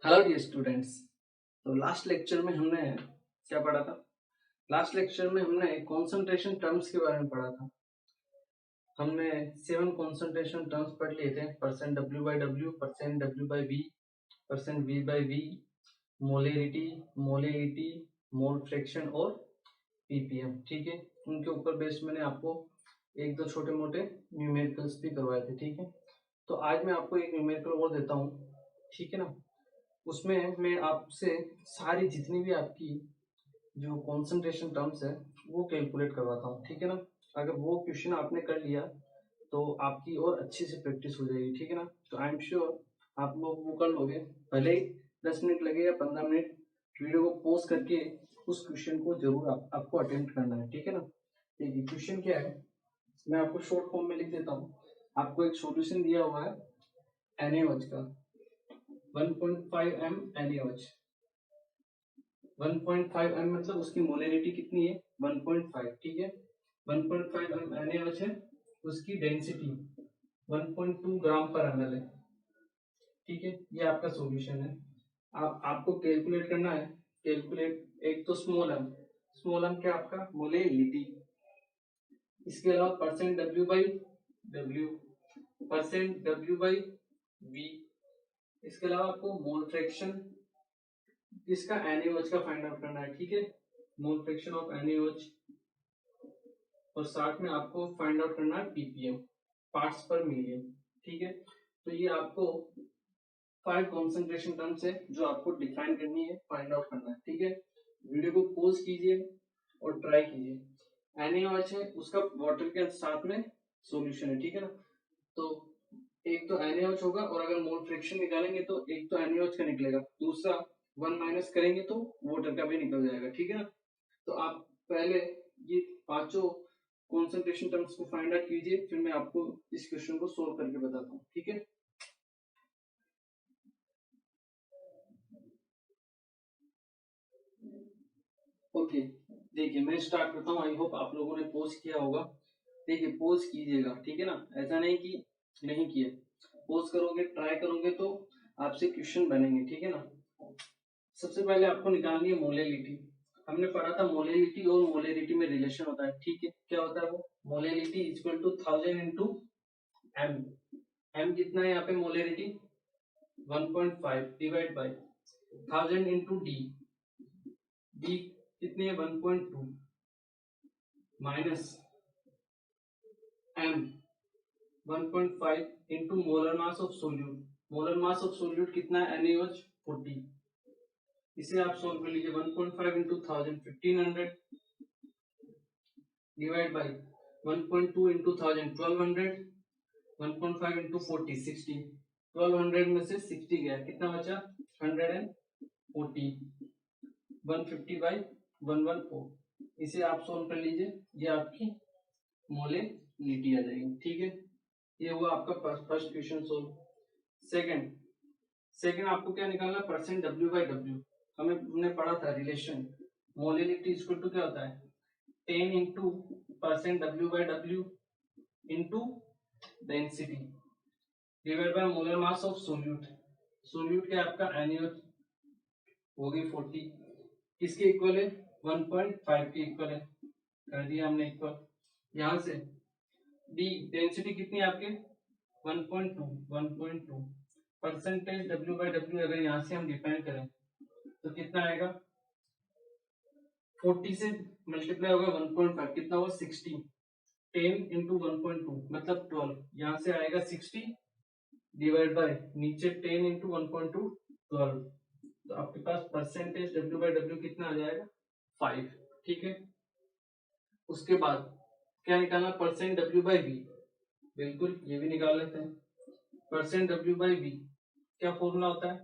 Hello dear students. तो last lecture में हमने क्या पढ़ा था? लास्ट लेक्चर में हमने कंसंट्रेशन टर्म्स के बारे में पढ़ा था। हमने 7 कंसंट्रेशन टर्म्स पढ़ लिए थे। Percent W by W, percent W by V, percent V by V, molarity, molarity, mole fraction और पीपीएम। ठीक है, उनके ऊपर बेस्ड मैंने आपको एक दो छोटे मोटे न्यूमेरिकल्स भी करवाए थे। ठीक है, तो आज मैं आपको एक न्यूमेरिकल और देता हूँ। ठीक है ना, उसमें मैं आपसे सारी जितनी भी आपकी जो कंसंट्रेशन टर्म्स है वो कैलकुलेट करवाता हूँ। ठीक है ना, अगर वो क्वेश्चन आपने कर लिया तो आपकी और अच्छे से प्रैक्टिस हो जाएगी। ठीक है ना, तो आई एम श्योर आप लोग वो कर लोगे। भले ही 10 मिनट लगे या 15 मिनट, वीडियो को पॉज करके उस क्वेश्चन को जरूर आपको अटेम्प्ट करना है। ठीक है ना, देखिए क्वेश्चन क्या है, मैं आपको शॉर्ट फॉर्म में लिख देता हूँ। आपको एक सॉल्यूशन दिया हुआ है NaOH का 1.5 m NaOH। 1.5 m मतलब उसकी मोलरिटी कितनी है? 1.5। ठीक है, 1.5 m NaOH है, उसकी डेंसिटी 1.2 ग्राम पर ml है। ठीक है, ये आपका सॉल्यूशन है। आपको कैलकुलेट करना है। कैलकुलेट एक तो स्मॉल m क्या आपका मोलरिटी, इसके अलावा percent W, percent W by V, इसके अलावा आपको मोल फ्रैक्शन इसका NaOH का फाइंड आउट करना है। ठीक है, मोल फ्रैक्शन ऑफ NaOH, और साथ में आपको फाइंड आउट करना है पीपीएम, पार्ट्स पर मिलियन। ठीक है, तो ये आपको 5 कंसंट्रेशन टर्म्स है जो आपको डिफाइन करनी है, फाइंड आउट करना है। ठीक है, वीडियो को पॉज कीजिए और ट्राई कीजिए। NaOH है, उसका वाटर के साथ में सॉल्यूशन है। ठीक है ना, तो एक तो NaOH होगा, और अगर मोल फ्रैक्शन निकालेंगे तो एक तो NaOH का निकलेगा, दूसरा 1 माइनस करेंगे तो वाटर का भी निकल जाएगा। ठीक है ना, तो आप पहले ये पांचों कॉन्सेंट्रेशन टर्म्स को फाइंड आउट कीजिए, फिर मैं आपको इस क्वेश्चन को सोल्व करके बताता हूँ। ठीक है, ओके। देखिए मैं स्टार्ट करता हूँ। आई होप आप लोगों ने पोज किया होगा। देखिए पोज कीजिएगा, ठीक है ना, ऐसा नहीं कि नहीं किया। पोज करोगे, ट्राई करोगे तो आपसे क्वेश्चन बनेंगे। ठीक है ना, सबसे पहले आपको निकालनी है मोलेलिटी। हमने पढ़ा था मोलेलिटी और मोलेरिटी में रिलेशन होता है। ठीक है, क्या होता है वो? Molality equal to 1000 into M. M कितना है यहाँ पे? Molarity 1.5 divide by 1000 into D. D कितनी है? 1.2 minus M 1.5 into molar mass of solute. Molar mass of solute कितना है? NaOH 40। इसे आप सोल्व कर लीजिए। 1.5 into 1000 1500 divide by 1.2 into 1000 1200, 1.5 into 40 60। 1200 में से 60 गया, कितना बचा? 140। 150 बाई 114। इसे आप सोल्व कर लीजिए, ये आपकी मोलेलिटी आ जाएगी। ठीक है, ये हुआ आपका first question solve. Second second आपको क्या निकालना? Percent W by W. हमने पढ़ा था रिलेशन, मोलेलिटी इक्वल टू क्या होता है? 10 into percent W by W into density divide by molar mass of solute. Solute क्या आपका? NaOH हो गई 40, किसके इक्वल है? 1.5 के इक्वल है, कर दिया हमने इक्वल। यहां से डी डेंसिटी कितनी है आपके? 1.2 परसेंटेज डब्ल्यू बाई डब्ल्यू अगर यहाँ से हम डिफाइन करें तो कितना आएगा? 40 से मल्टीप्लाई होगा 1.5, कितना होगा? 60। 10 इंटू 1.2 मतलब 12, यहाँ से आएगा 60 डिवाइड बाय नीचे 10 इंटू 1.2 12। तो आपके पास परसेंटेज डब्ल्यू बाई डब्ल्यू कितना आ जाएगा? 5। ठीक है, उसके बाद क्या निकालना? Percent W by V. बिल्कुल, ये भी निकाल लेते हैं। परसेंट डब्ल्यू बाई वी क्या फॉर्मूला होता है?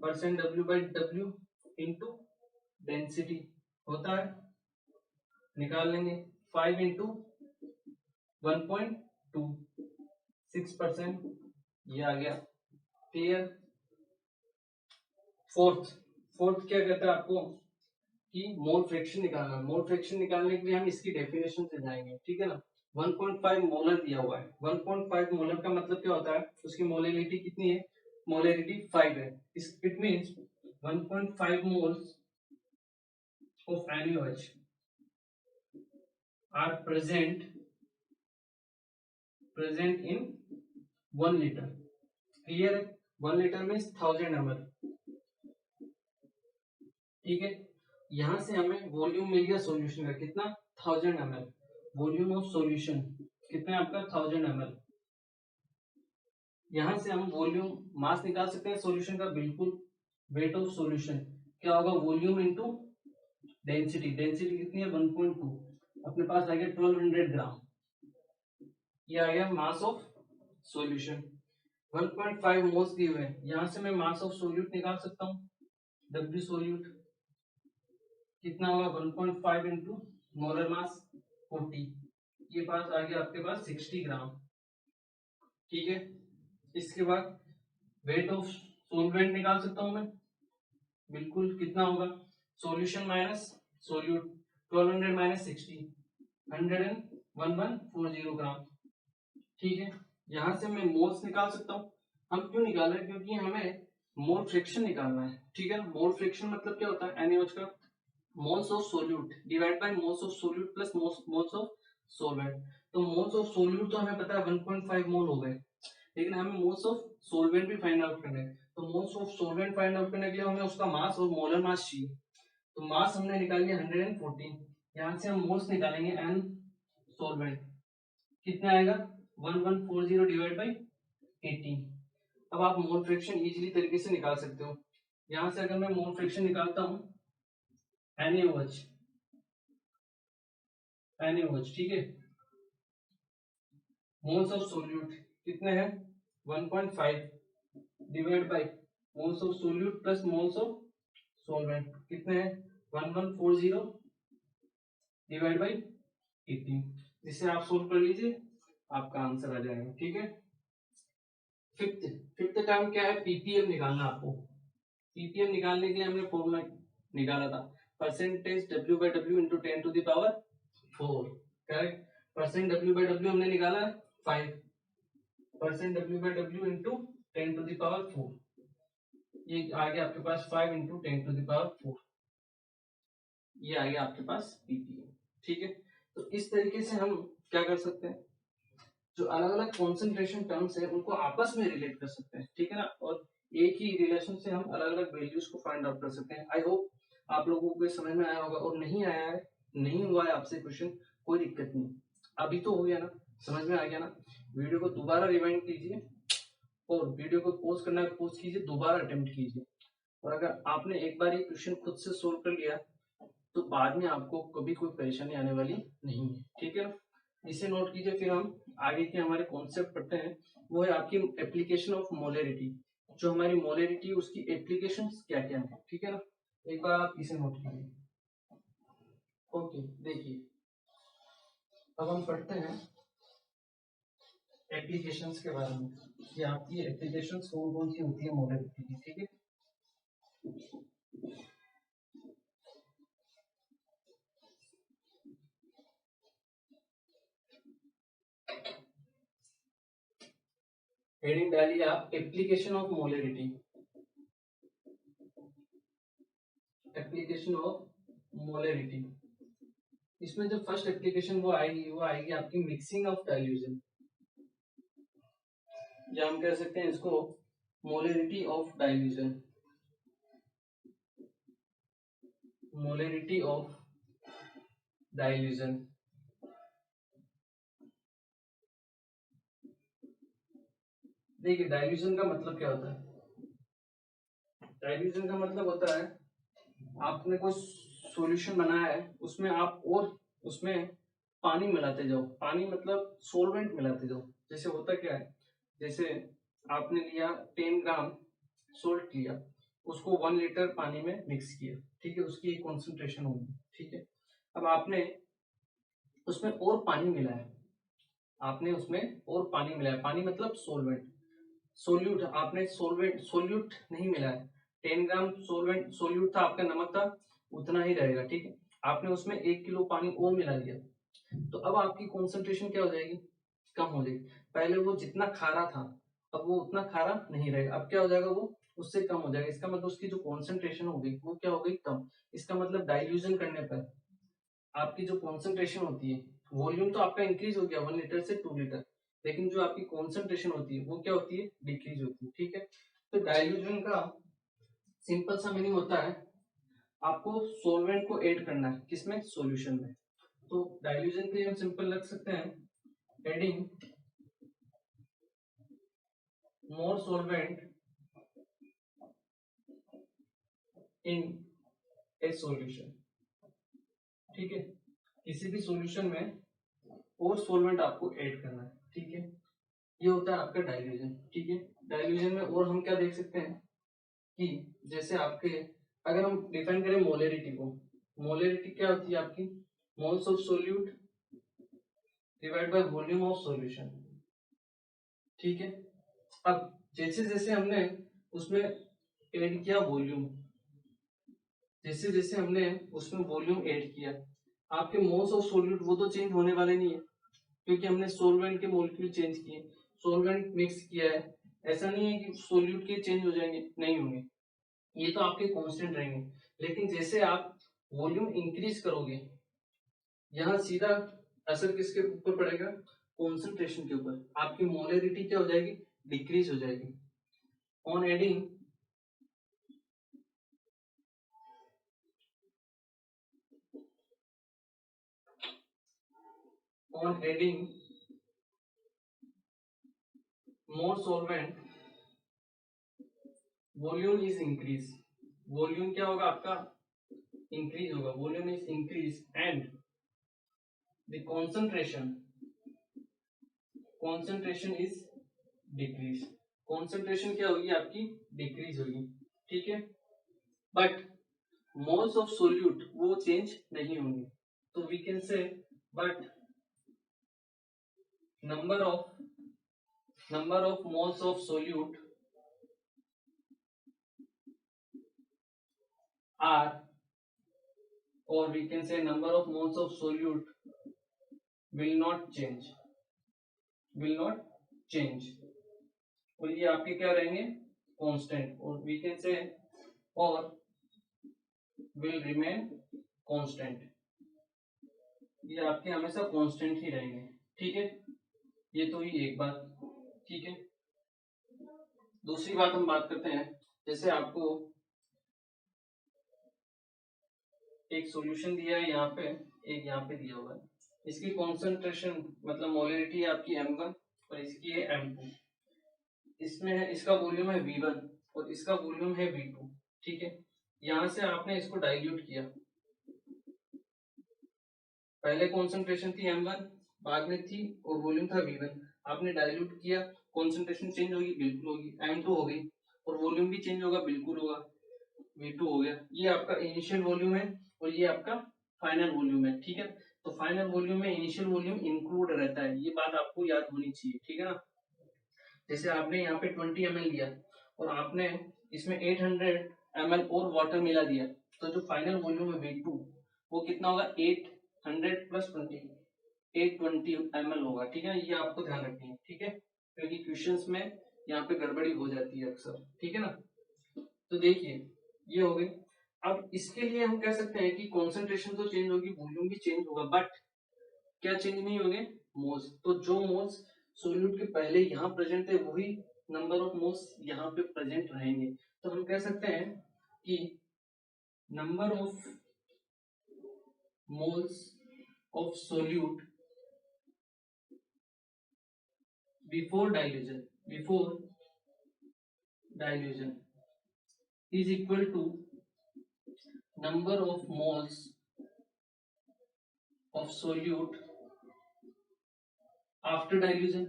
Percent W by W into density होता है, निकाल लेंगे। 5 इंटू 1.2 6%, ये आ गया। क्लियर। फोर्थ क्या कहता है आपको कि मोल फ्रैक्शन निकालना है। मोल फ्रैक्शन निकालने के लिए हम इसकी डेफिनेशन से जाएंगे। ठीक है ना, 1.5 मोलर दिया हुआ है। 1.5 मोलर का मतलब क्या होता है? उसकी मोलेलिटी कितनी है? मोलरिटी 5 है, it means 1.5 moles of NaOH are present in 1 litre. Clear है? 1 लीटर में 1000 ml। ठीक है, यहां से हमें वॉल्यूम मिल गया सॉल्यूशन का, कितना? 1000 ml। वॉल्यूम ऑफ सॉल्यूशन कितना है आपका? 1000 ml। यहां से हम वॉल्यूम मास निकाल सकते हैं सॉल्यूशन का, बिल्कुल। वेट ऑफ सॉल्यूशन क्या होगा? Volume into density. डेंसिटी कितनी है? 1.2। अपने पास आ गया 1200 ग्राम। ये आ गया मास ऑफ सॉल्यूशन। 1.5 मोल्स दिए हुए हैं, यहां से मैं मास ऑफ सोल्यूट निकाल सकता हूँ। W सोल्यूट कितना होगा? 1.5 इंटू मोलर मास 40। ये पास आ गया आपके पास 60 ग्राम। ठीक है, इसके बाद वेट ऑफ सोलवेंट निकाल सकता हूं मैं, बिल्कुल। कितना होगा? सॉल्यूशन माइनस सोल्यूट, 1200 माइनस 60, 100 ग्राम। ठीक है, यहां से मैं मोल्स निकाल सकता हूँ। हम क्यों निकाल रहे हैं? क्योंकि हमें मोल फ्रैक्शन निकालना है। ठीक है, मोल फ्रैक्शन मतलब क्या होता है? NaOH का moles of solute divide by moles of solute plus moles of solvent. तो मोल्स ऑफ सोल्यूट तो हमें पता है 1.5 मोल हो गए, लेकिन हमें मोल्स ऑफ सॉल्वेंट भी फाइंड आउट करना है। तो moles of solvent find out करने के लिए हमें उसका मास और मोलर मास चाहिए। तो मास हमने निकाल लिया 114। यहां से हम मोल्स निकालेंगे एन सॉल्वेंट, कितना आएगा? 1140 डिवाइड बाई 18। अब आप मोल फ्रैक्शन इजीली तरीके से निकाल सकते हो। यहां से अगर मैं मोल फ्रैक्शन निकालता हूं NaOH, ठीक है, मोल्स ऑफ सोल्यूट कितने हैं? 1.5 divide by moles of solute plus moles of solvent कितने हैं? 1140 डिवाइड बाई 18। जिसे आप सोल्व कर लीजिए, आपका आंसर आ जाएगा। ठीक है, फिफ्थ फिफ्थ टर्म क्या है? पीपीएम निकालना आपको। पीपीएम निकालने के लिए हमने फॉर्मूला निकाला था, percentage W by W into 10 to the power 4। Correct. Percent W by W हमने निकाला 5, percent W by W into 10 to the power 4। ये आ गया आपके पास 5 इंटू 10 टू द पावर 4। ये आ गया आपके पास पीपीएम। ठीक है, तो इस तरीके से हम क्या कर सकते हैं? जो अलग अलग कॉन्सेंट्रेशन टर्म्स है उनको आपस में रिलेट कर सकते हैं। ठीक है ना, और एक ही रिलेशन से हम अलग अलग वैल्यूज को फाइंड आउट कर सकते हैं। आई होप आप लोगों को समझ में आया होगा, और नहीं आया है, नहीं हुआ है आपसे क्वेश्चन, कोई दिक्कत नहीं, अभी तो हो गया ना, समझ में आ गया ना। वीडियो को दोबारा रिवाइंड कीजिए, और वीडियो को पॉज करना है पॉज कीजिए, दोबारा अटेम्प्ट कीजिए। और अगर आपने एक बार ये क्वेश्चन खुद से सोल्व कर लिया तो बाद में आपको कभी कोई परेशानी आने वाली नहीं है। ठीक है ना, इसे नोट कीजिए। फिर हम आगे के हमारे कॉन्सेप्ट पढ़ते हैं, वो है आपकी एप्लीकेशन ऑफ मोलरिटी। जो हमारी मोलरिटी उसकी एप्लीकेशन क्या क्या है। ठीक है ना, एक बार आप इसे नोट कीजिए। ओके, देखिए अब हम पढ़ते हैं एप्लीकेशंस के बारे में, कि आपकी एप्लीकेशंस कौन कौन सी होती है मोलरिटी की। ठीक है, हेडिंग डालिए आप, application of molarity. Application of molarity, इसमें जो फर्स्ट एप्लीकेशन वो आएगी आपकी मिक्सिंग ऑफ डाइल्यूजन, या हम कह सकते हैं इसको molarity of dilution. Molarity of dilution, देखिए डाइल्यूजन का मतलब क्या होता है? डाइल्यूजन का मतलब होता है आपने कोई सॉल्यूशन बनाया है, उसमें आप और उसमें पानी मिलाते जाओ। पानी मतलब सोलवेंट मिलाते जाओ। जैसे होता क्या है, जैसे आपने लिया 10 ग्राम सोल्ट लिया, उसको 1 लीटर पानी में मिक्स किया। ठीक है, उसकी एक कॉन्सेंट्रेशन होगी। ठीक है, अब आपने उसमें और पानी मिलाया, आपने उसमें और पानी मिलाया, पानी मतलब सोलवेंट, सोल्यूट। आपने सोलवेंट सोल्यूट नहीं मिलाया, 10 ग्राम सोलवेंट सोल्यूट था आपका, नमक था, उतना ही रहेगा। ठीक है, आपने उसमें 1 किलो पानी और मिला दिया, तो अब आपकी कॉन्सेंट्रेशन क्या हो जाएगी? कम हो जाएगी। पहले वो जितना खारा था, अब वो उतना खारा नहीं रहेगा, अब क्या हो जाएगा, वो उससे कम हो जाएगा। इसका मतलब उसकी जो कॉन्सेंट्रेशन हो गई वो क्या हो गई, कम। इसका मतलब डाइल्यूजन करने पर आपकी जो कॉन्सेंट्रेशन होती है, वॉल्यूम तो आपका इंक्रीज हो गया 1 लीटर से 2 लीटर, लेकिन जो आपकी कॉन्सेंट्रेशन होती है वो क्या होती है, डिक्रीज होती है। ठीक है, तो डाइल्यूजन का सिंपल सा मीनिंग होता है आपको सॉल्वेंट को ऐड करना है, किसमें, सॉल्यूशन में। तो डाइल्यूजन के लिए हम सिंपल रख सकते हैं adding more solvent in A solution. ठीक है, किसी भी सॉल्यूशन में और सॉल्वेंट आपको ऐड करना है। ठीक है, ये होता है आपका डाइल्यूजन। ठीक है, डाइल्यूजन में और हम क्या देख सकते हैं कि जैसे आपके, अगर हम डिफाइन करें मोलेरिटी को, मोलेरिटी क्या होती है आपकी, moles of solute divide by volume of solution. ठीक है, अब जैसे जैसे हमने उसमें ऐड किया वॉल्यूम, जैसे जैसे हमने उसमें वॉल्यूम ऐड किया, आपके मोल्स ऑफ सोल्यूट वो तो चेंज होने वाले नहीं है, क्योंकि हमने सोलवेंट के मोलिक्यूल चेंज किए, सोलवेंट मिक्स किया है। ऐसा नहीं है कि सोल्यूट के चेंज हो जाएंगे, नहीं होंगे, ये तो आपके कांस्टेंट रहेंगे। लेकिन जैसे आप वॉल्यूम इंक्रीज करोगे, यहाँ सीधा असर किसके ऊपर पड़ेगा, कॉन्सेंट्रेशन के ऊपर, आपकी मोलरिटी क्या हो जाएगी, डिक्रीज हो जाएगी। On adding on adding more solvent volume is increase, volume क्या होगा आपका, इंक्रीज होगा, volume is increase and the concentration is decrease, concentration क्या होगी आपकी, डिक्रीज होगी। ठीक है, बट मोल्स ऑफ सोल्यूट वो चेंज नहीं होंगे, तो we can say but number of moles of solute are, or we can say number of moles of solute will not change, will not change, और ये आपके क्या रहेंगे, कांस्टेंट, और वी कैन से और will remain constant, ये आपके हमेशा कांस्टेंट ही रहेंगे। ठीक है, ये तो ही एक बात। ठीक है, दूसरी बात हम बात करते हैं, जैसे आपको एक सॉल्यूशन दिया है यहाँ पे, एक यहाँ पे दिया हुआ है, इसकी कॉन्सेंट्रेशन मतलब मोलरिटी आपकी m1 और इसकी है m2, इसमें है, इसका वॉल्यूम है v1 और इसका वॉल्यूम है v2। ठीक है, यहां से आपने इसको डाइल्यूट किया, पहले कॉन्सेंट्रेशन थी m1, बाद में थी और वॉल्यूम था v1, आपने डाइल्यूट किया, कॉन्सेंट्रेशन चेंज होगी, बिल्कुल होगी, m2 हो गई, और वॉल्यूम भी चेंज होगा, बिल्कुल होगा, v2 हो गया। ये आपका इनिशियल वॉल्यूम है और ये आपका फाइनल वॉल्यूम है। ठीक है, तो फाइनल वॉल्यूम में इनिशियल वॉल्यूम इंक्लूड रहता है, ये बात आपको याद होनी चाहिए। ठीक है ना, जैसे आपने यहाँ पे 20 ml लिया और आपने इसमें 800 ml और वाटर मिला दिया, तो जो फाइनल वॉल्यूम है V2 वो कितना होगा, 800 प्लस 20, 820 ml होगा। ठीक है, ये आपको ध्यान रखनी है। ठीक है, क्योंकि क्वेश्चंस में यहाँ पे गड़बड़ी हो जाती है अक्सर। ठीक है ना, तो देखिए ये हो गई। अब इसके लिए हम कह सकते हैं कि कॉन्सेंट्रेशन तो चेंज होगी, वॉल्यूम भी चेंज होगा, बट क्या चेंज नहीं होंगे, मोल्स। तो जो मोल्स सोल्यूट के पहले यहाँ प्रेजेंट थे वही नंबर ऑफ मोल्स यहाँ पे प्रेजेंट रहेंगे। तो हम कह सकते हैं कि number of moles of solute before dilution is equal to number of moles of solute after dilution।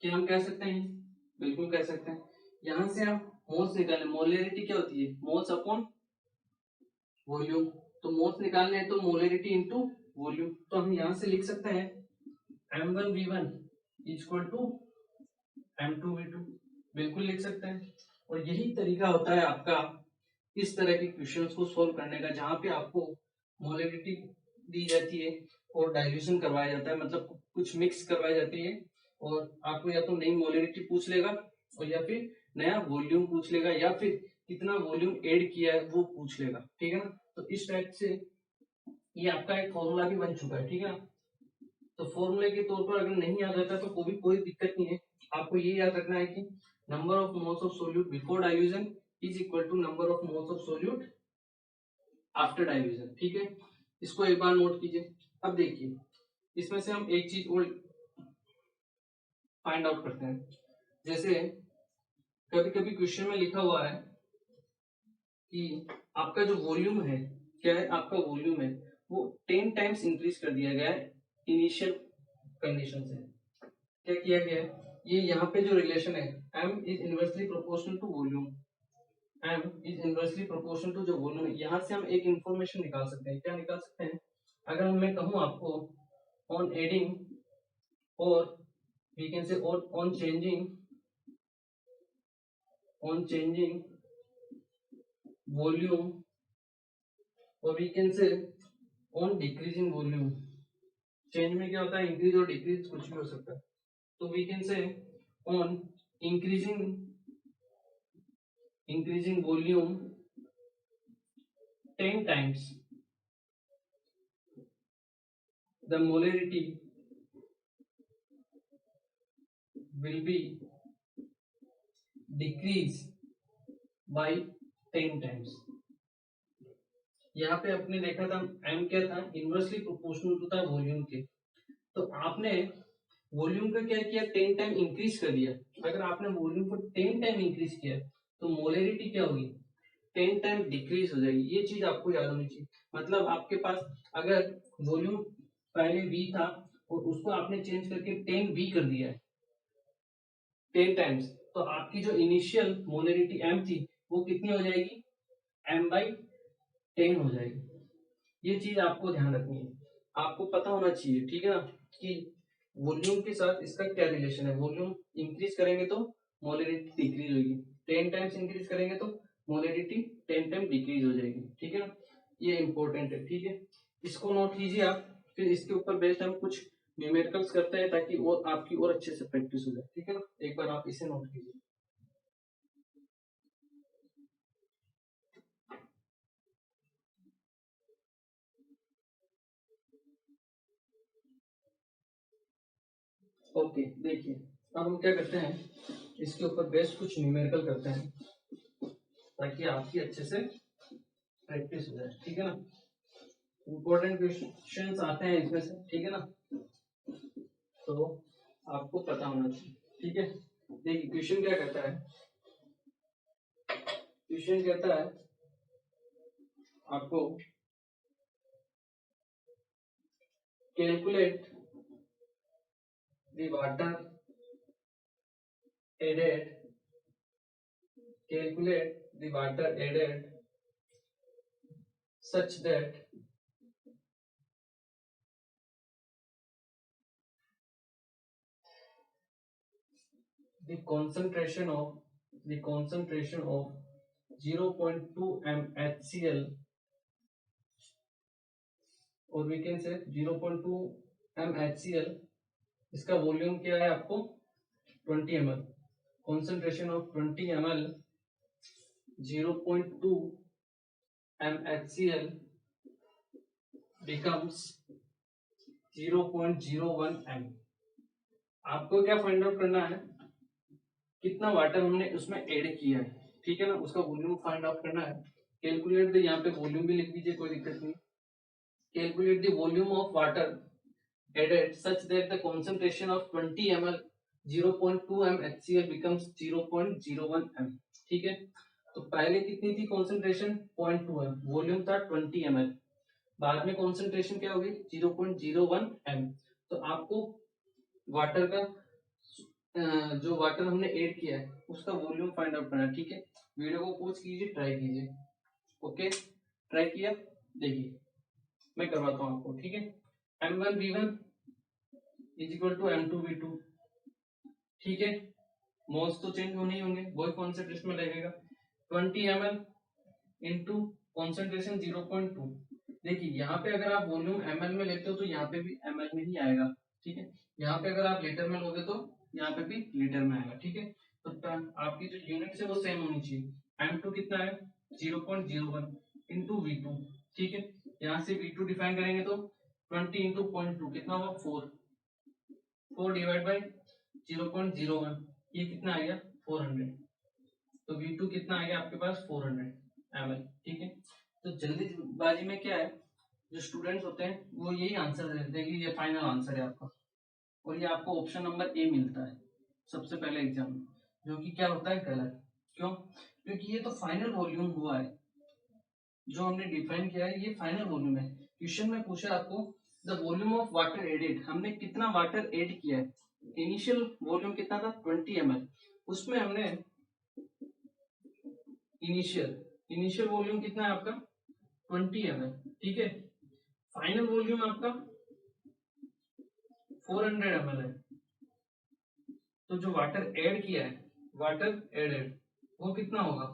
क्या हम कह सकते हैं, बिल्कुल कह सकते हैं। यहां से आप मोल्स निकालें, मोलरिटी क्या होती है, मोल्स अपॉन वॉल्यूम, तो मोल्स निकालने हैं तो मोलरिटी इंटू वॉल्यूम, तो हम यहां से लिख सकते हैं m1v1 इक्वल टू m2v2, बिल्कुल लिख सकते हैं। और यही तरीका होता है आपका इस तरह के क्वेश्चंस को सोल्व करने का, जहां पे आपको मोलरिटी दी जाती है और डाइल्यूशन करवाया जाता है, मतलब कुछ मिक्स करवाई जाती है, और आपको या तो नई मोलरिटी पूछ लेगा और या फिर नया वॉल्यूम पूछ लेगा, या फिर कितना वॉल्यूम ऐड किया है वो पूछ लेगा, ठीक है ना। तो इस टाइप से ये आपका एक फॉर्मूला भी बन चुका है, ठीक है ना। तो फॉर्मूले के तौर पर अगर नहीं याद रहता तो कोई दिक्कत नहीं है, आपको ये याद रखना है कि number of moles of solute before dilution is equal to number of moles of solute after dilution, ठीक है। इसको एक बार नोट कीजिए। अब देखिए इसमें से हम एक चीज और फाइंड आउट करते हैं। जैसे कभी कभी क्वेश्चन में लिखा हुआ है कि आपका जो वॉल्यूम है, क्या है आपका वॉल्यूम है वो 10 टाइम्स इंक्रीज कर दिया गया है इनिशियल कंडीशन से। क्या किया गया है, ये यहाँ पे जो रिलेशन है m is inversely proportional to volume, m is inversely proportional to जो वॉल्यूम है, यहाँ से हम एक इंफॉर्मेशन निकाल सकते हैं। क्या निकाल सकते हैं, अगर मैं कहूँ आपको ऑन एडिंग और we can say on changing volume और we can say on decreasing volume. Change में क्या होता है, इंक्रीज और डिक्रीज कुछ भी हो सकता है। तो we can say on increasing volume 10 times the molarity will be decreased by 10 times। यहाँ पे आपने देखा था m क्या था, इनवर्सली प्रोपोर्शनल था वॉल्यूम के, तो आपने वॉल्यूम का क्या किया 10 टाइम इंक्रीज कर दिया। अगर आपने वॉल्यूम को 10 टाइम इंक्रीज किया तो मोलरिटी क्या होगी 10 टाइम डिक्रीज हो जाएगी। ये चीज आपको याद होनी चाहिए। मतलब आपके पास अगर वॉल्यूम पहले v था और उसको आपने चेंज करके 10v कर दिया है 10 टाइम्स, तो आपकी जो इनिशियल मोलरिटी m थी वो कितनी हो जाएगी m/10 हो जाएगी। ये चीज आपको ध्यान रखनी है, आपको पता होना चाहिए, ठीक है ना, कि वॉल्यूम के साथ इसका क्या रिलेशन है। वॉल्यूम इंक्रीज करेंगे तो मोलरिटी डिक्रीज होगी, 10 टाइम्स इंक्रीज करेंगे तो मोलरिटी 10 टाइम डिक्रीज हो जाएगी, ठीक है ना। ये इंपॉर्टेंट है, ठीक है, इसको नोट कीजिए आप। फिर इसके ऊपर बेस्ड हम कुछ न्यूमेरिकल्स करते हैं ताकि और आपकी और अच्छे से प्रैक्टिस हो जाए, ठीक है ना। एक बार आप इसे नोट कीजिए। ओके देखिए, अब हम क्या करते हैं, इसके ऊपर बेस्ड कुछ न्यूमेरिकल करते हैं ताकि आपकी अच्छे से प्रैक्टिस हो जाए, ठीक है ना। इंपॉर्टेंट क्वेश्चंस आते हैं इसमें से, ठीक है ना, तो आपको पता होना चाहिए, ठीक है। देखिए क्वेश्चन क्या कहता है, क्वेश्चन कहता है आपको calculate the water added, calculate the water added such that the concentration of 0.2 mHCl, और we can say 0.2 mHCl, इसका वॉल्यूम क्या है आपको 20 ml, concentration of 20 ml 0.2 mHCl becomes 0.01 m। आपको क्या फाइंड आउट करना है, कितना वाटर हमने उसमें ऐड किया है, ठीक है ना, उसका वॉल्यूम फाइंड आउट करना है। कैलकुलेट द, यहाँ पे वॉल्यूम भी लिख दीजिए, कोई दिक्कत नहीं। Calculate the volume of water added such that the concentration of 20 ml 0.2 m HCl becomes 0.01 m, ठीक है। तो पहले कितनी थी कंसंट्रेशन 0.2 m, वॉल्यूम था 20 ml, बाद में कंसंट्रेशन क्या होगी 0.01 m। तो आपको वाटर का जो वाटर हमने ऐड किया है उसका वॉल्यूम फाइंड आउट करना है, ठीक है। वीडियो को पॉज कीजिए, ट्राई कीजिए। ओके ट्राई किया, देखिए मैं करवाता हूँ आपको, ठीक है। m1v1 is equal to m2v2, ठीक है। मोल्स तो चेंज होने ही होंगे, वही कॉन्सेंट्रेशन में लगेगा 20 ml इंटू कॉन्सेंट्रेशन 0.2, देखिए यहाँ पे अगर आप वॉल्यूम ml में लेते हो तो यहाँ पे भी ml में ही आएगा, ठीक है। यहाँ पे अगर आप लीटर में लोगे तो यहाँ पे भी लीटर में आएगा, ठीक है। तो आपकी जो यूनिट है वो सेम होनी चाहिए। M2 कितना है 0.01 इंटू V2, ठीक है। यहाँ से V2 डिफाइन करेंगे तो 20 इंटू 0.2 कितना हुआ 4 डिवाइड बाई 0.01, ये कितना आ गया 400। तो V2 कितना आ गया आपके पास 400 ml, ठीक है। तो जल्दीबाजी में क्या है, जो स्टूडेंट्स होते हैं वो यही आंसर दे देते हैं कि ये फाइनल आंसर है आपका, और ये आपको ऑप्शन नंबर ए मिलता है सबसे पहले एग्जाम में, जो कि क्या होता है गलत। क्यों? क्योंकि ये तो फाइनल वॉल्यूम हुआ है, जो हमने डिफाइन किया है ये फाइनल वॉल्यूम है। क्वेश्चन में पूछा आपको the volume of water added, हमने कितना वाटर एड किया है। इनिशियल वॉल्यूम कितना था 20 ml, उसमें हमने इनिशियल वॉल्यूम कितना है आपका 20 ml, ठीक है। फाइनल वॉल्यूम आपका 400 ml है। तो जो वाटर ऐड किया है, वाटर एडेड, वो कितना होगा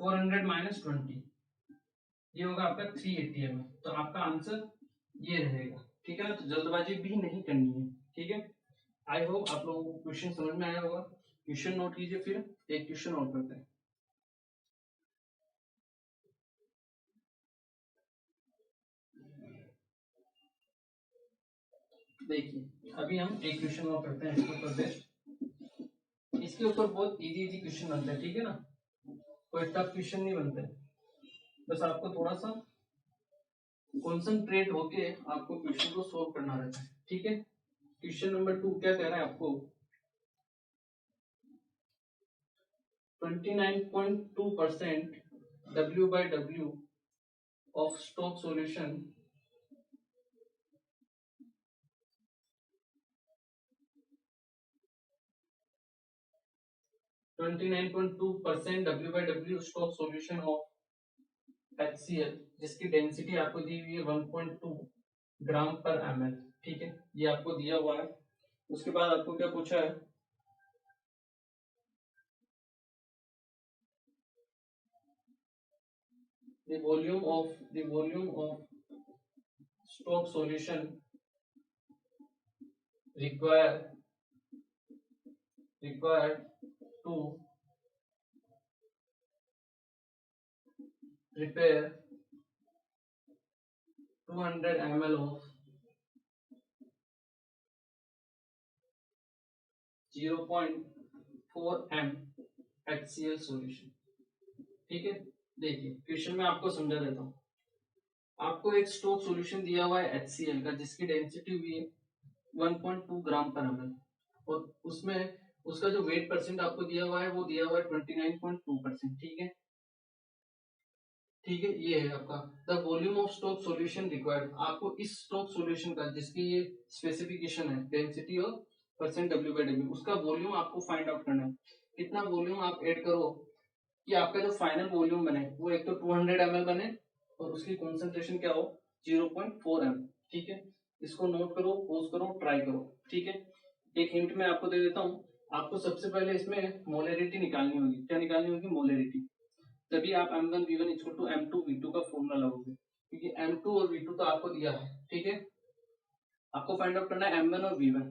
400 माइनस 20, ये होगा आपका 380 ml। तो आपका आंसर ये रहेगा, ठीक है ना। तो जल्दबाजी भी नहीं करनी है, ठीक है। आई होप आप लोगों को क्वेश्चन समझ में आया होगा। क्वेश्चन नोट कीजिए, फिर एक क्वेश्चन और करते हैं। देखिए अभी हम एक क्वेश्चन और करते हैं इसके ऊपर बेस्ट। इसके ऊपर बहुत इजी इजी क्वेश्चन बनते हैं, ठीक है ना, कोई टफ क्वेश्चन नहीं बनते। बस आपको थोड़ा सा कॉन्सेंट्रेट होके आपको क्वेश्चन को सोल्व करना रहता है, ठीक है। क्वेश्चन नंबर 2 क्या कह रहा है आपको, 29.2% W/W of Stokes solution 29.2% W/W Stokes solution of HCl, जिसकी डेंसिटी आपको दी हुई है 1.2 ग्राम पर ml, ठीक है। ये आपको दिया हुआ है। उसके बाद आपको क्या पूछा है, the volume of Stokes solution required to prepare 200 ml of 0.4 m HCl solution, ठीक है। देखिए क्वेश्चन में आपको समझा देता हूँ। आपको एक स्टोक सॉल्यूशन दिया हुआ है HCl का, जिसकी डेंसिटी हुई है 1.2 ग्राम पर ml, और उसमें उसका जो वेट परसेंट आपको दिया हुआ है वो दिया हुआ है 29.2%, ठीक है। ठीक है, ये है आपका the volume of stock solution required. आपको इस स्टोक सॉल्यूशन का, जिसकी ये स्पेसिफिकेशन है डेंसिटी और परसेंट W/W, उसका वॉल्यूम आपको फाइंड आउट करना है। कितना वॉल्यूम आप ऐड करो कि आपका जो फाइनल वॉल्यूम बने वो एक तो 200 ml बने और उसकी कॉन्सेंट्रेशन क्या हो 0.4 m, ठीक है। इसको नोट करो, पोज करो, ट्राई करो, ठीक है। एक हिंट मैं आपको दे देता हूँ। आपको सबसे पहले इसमें मोलरिटी निकालनी होगी। क्या निकालनी होगी? मोलरिटी। तभी आप M1V1 इक्वल टू M2V2 का फॉर्मूला लगाओगे, क्योंकि M2 और V2 तो आपको दिया है, ठीक है। आपको फाइंड आउट करना है M1 और V1।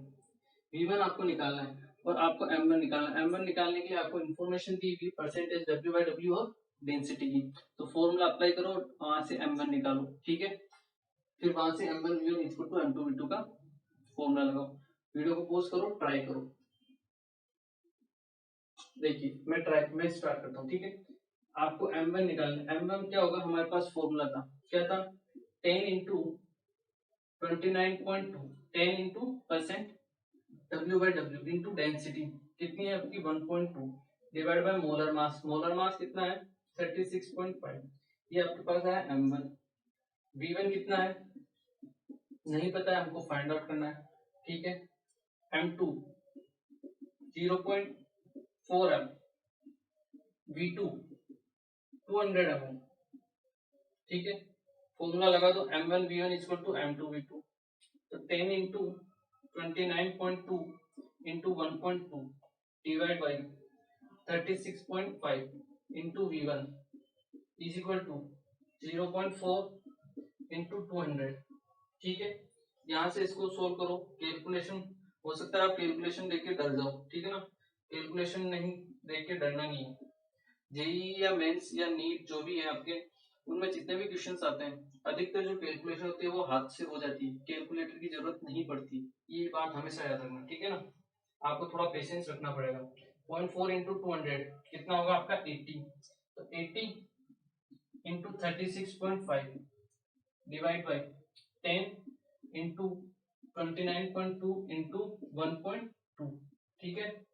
V1 आपको निकालना है और आपको M1 निकालना है। M1 निकालने के लिए आपको इन्फॉर्मेशन दी हुई परसेंटेज W/W और डेंसिटी की, तो फॉर्मूला अप्लाई करो, वहां से M1 निकालो, ठीक है। फिर वहां से M1V1 इक्वल टू M2V2 का फॉर्मूला लगाओ। वीडियो को पॉज करो, ट्राई करो। देखिए मैं स्टार्ट करता हूँ, ठीक है। आपको M1 निकालना है। M1 क्या होगा, हमारे पास फॉर्मूला था, क्या था 10 into 29.2, 10 into percent W/W into density कितनी है आपकी 1.2 divide by molar mass. Molar mass कितना है 36.5। ये आपके पास है M1। V1 कितना है नहीं पता है, हमको फाइंड आउट करना है, ठीक है। M2 0.4 m, V2 200 ml, ठीक है। फॉर्मूला लगा दो M1V1 इक्वल टू M2V2, तो 10 into 29.2 into 1.2 divide by 36.5 into V1 is equal to 0.4 into 200, ठीक है। यहाँ से इसको सोल्व करो, कैलकुलेशन हो सकता है आप कैलकुलेशन देख के डर जाओ, ठीक है ना, कैलकुलेशन नहीं देख के डरना नहीं है। जेई या मेंस या नीट जो भी है आपके, उनमें जितने भी क्वेश्चंस आते हैं अधिकतर जो कैलकुलेशन होती है वो हाथ से हो जाती है, कैलकुलेटर की जरूरत नहीं पड़ती, ये बात हमेशा याद रखना, ठीक है ना। आपको थोड़ा पेशेंस रखना पड़ेगा। 0.4 इंटू 200 कितना होगा आपका 80, तो 80 into 36.5 divide by 10 into 29.2 into 1.2, ठीक है।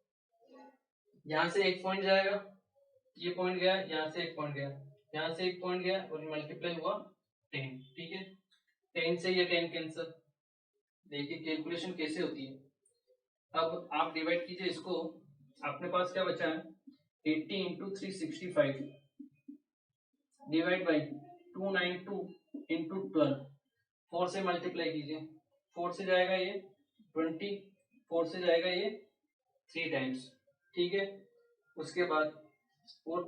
यहाँ से एक पॉइंट जाएगा, ये पॉइंट गया, यहाँ से एक पॉइंट गया, यहाँ से एक पॉइंट गया और मल्टीप्लाई हुआ 10, ठीक है। 10 से ये 10 कैंसिल, देखिए कैलकुलेशन कैसे होती है। अब आप डिवाइड कीजिए इसको, अपने पास क्या बचा है 80 इंटू 365 डिवाइड बाई 292 इंटू 12, 4 से मल्टीप्लाई कीजिए, 4 से जाएगा ये 20, 4 से जाएगा ये 3 टाइम्स, ठीक है। उसके बाद और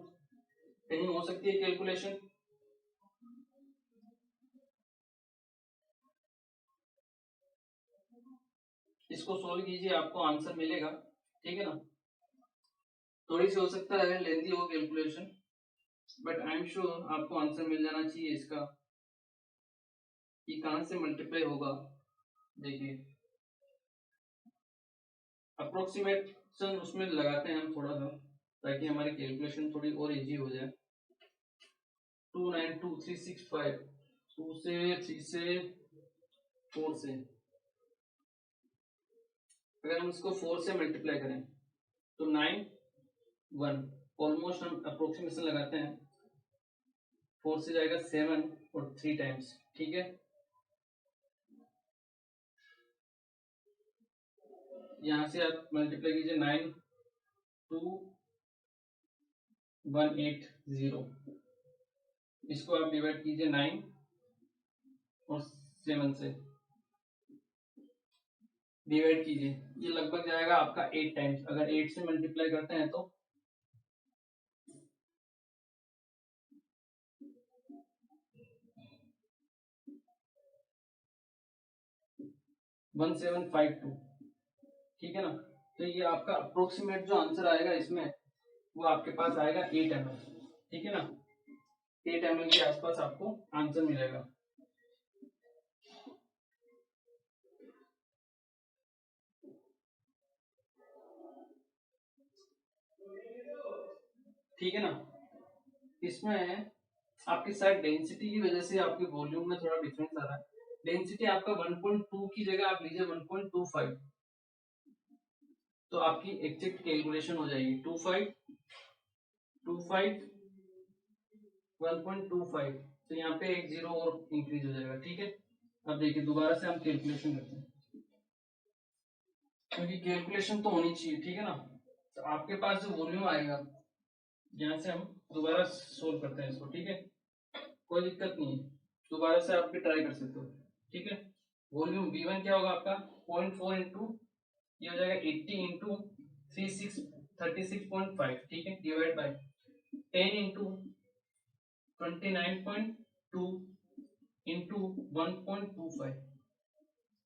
कहीं हो सकती है कैलकुलेशन, इसको सोल्व कीजिए आपको आंसर मिलेगा, ठीक है ना। थोड़ी सी हो सकता है लेंदी हो calculation, but I am sure आपको आंसर मिल जाना चाहिए इसका, कि कहां से मल्टीप्लाई होगा। देखिए अप्रोक्सीमेशन उसमें लगाते हैं हम थोड़ा सा, ताकि हमारी कैलकुलेशन थोड़ी और इजी हो जाए। 292365, 2 से 3 से 4 से, अगर हम इसको 4 से मल्टीप्लाई करें तो 9 1, ऑलमोस्ट हम अप्रोक्सीमेशन लगाते हैं, 4 से जाएगा 7 और 3 टाइम्स, ठीक है। यहाँ से आप मल्टीप्लाई कीजिए 92180, इसको आप डिवाइड कीजिए 9 और 7 से डिवाइड कीजिए, ये लगभग जाएगा आपका 8 टाइम्स, अगर 8 से मल्टीप्लाई करते हैं तो 1752, ठीक है ना। तो ये आपका अप्रोक्सीमेट जो आंसर आएगा इसमें, वो आपके पास आएगा 8 ml, ठीक है ना। 8 ml के आसपास आपको आंसर मिलेगा। ठीक है ना। इसमें आपकी शायद डेंसिटी की वजह से आपके वॉल्यूम में थोड़ा डिफरेंस आ रहा है। डेंसिटी आपका 1.2 की जगह आप लीजिए 1.25, तो आपकी एग्जैक्ट कैलकुलेशन हो जाएगी 25 1.25, तो यहाँ पे एक जीरो और इंक्रीज हो जाएगा, ठीक है। अब देखिए दोबारा से हम कैलकुलेशन करते हैं, क्योंकि कैलकुलेशन तो होनी चाहिए, ठीक है ना। तो आपके पास जो वॉल्यूम आएगा, यहाँ से हम दोबारा सोल्व करते हैं इसको, ठीक है, कोई दिक्कत नहीं है, दोबारा से आप भी ट्राई कर सकते हो, ठीक है। वॉल्यूम V1 क्या होगा आपका 0.4 इंटू, ये हो जाएगा 80 इंटू 36.5, ठीक है, डिवाइड बाय 10 इंटू 29.2 इंटू 1.25,